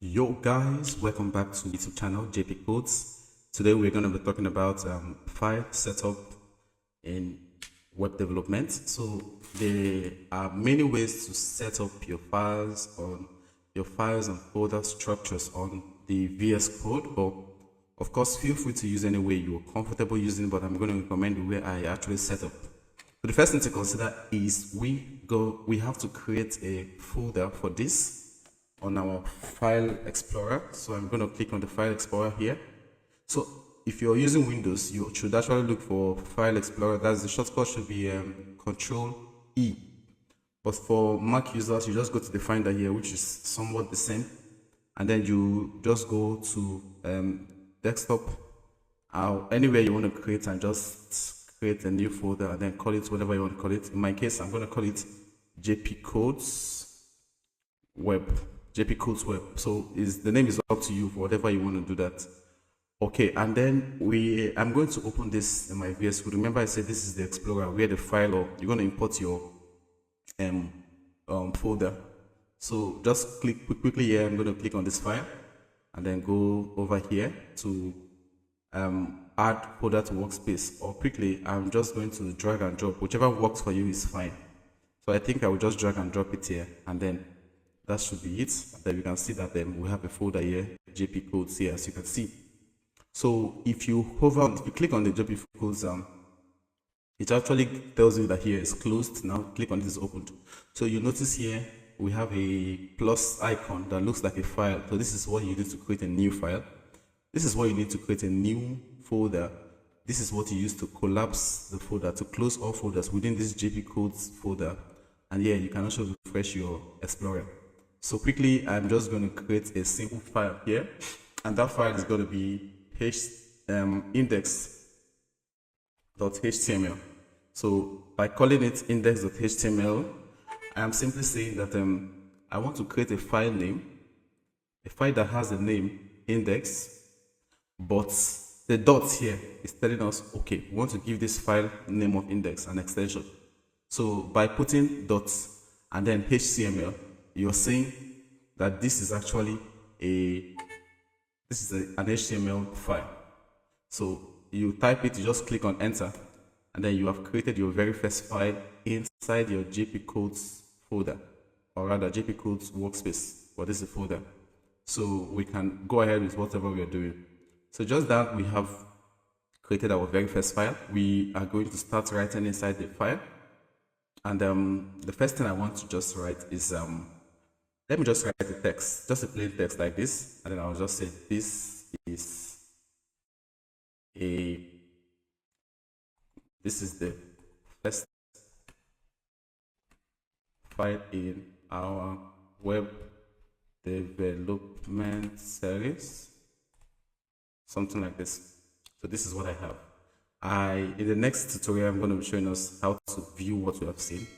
Yo guys, welcome back to YouTube channel JP Codes. Today we're going to be talking about file setup in web development. So there are many ways to set up your files and folder structures on the VS Code. But of course, feel free to use any way you're comfortable using. But I'm going to recommend the way I actually set up. So the first thing to consider is we have to create a folder for this on our file explorer. So I'm going to click on the file explorer here. So if you're using Windows, you should actually look for file explorer. That's the shortcut should be Control E. But for Mac users, you just go to the Finder here, which is somewhat the same, and then you just go to desktop, anywhere you want to create, and just create a new folder and then call it whatever you want to call it. In my case, I'm going to call it JP Codes Web. JP Codes Web. So the name is up to you for whatever you want to do that. Okay, and then I'm going to open this in my VS Code. Remember I said this is the Explorer where the file, or you're going to import your folder. So just click quickly here. I'm going to click on this file and then go over here to add folder to workspace, or quickly I'm just going to drag and drop. Whichever works for you is fine. So I think I will just drag and drop it here, and then that should be it. Then you can see that we have a folder here, JP Codes here, as you can see. So if you click on the JP Codes, it actually tells you that here is closed. Now click on this opened. So you notice here we have a plus icon that looks like a file. So this is what you need to create a new file. This is what you need to create a new folder. This is what you use to collapse the folder, to close all folders within this JP Codes folder. And here you can also refresh your Explorer. So quickly, I'm just going to create a simple file here, and that file is going to be index.html. So by calling it index.html, I am simply saying that I want to create a file name, a file that has the name index, but the dot here is telling us, okay, we want to give this file name of index an extension. So by putting dots and then HTML, you're saying that this is actually an HTML file. So you type it, you just click on enter, and then you have created your very first file inside your JP Codes folder, or rather JP Codes workspace. But this is a folder. So we can go ahead with whatever we are doing. So just that we have created our very first file. We are going to start writing inside the file. And the first thing I want to just write is let me just write the text, just a plain text like this, and then I'll just say this is the first file in our web development series, something like this. So this is what I have. In the next tutorial, I'm going to be showing us how to view what we have seen.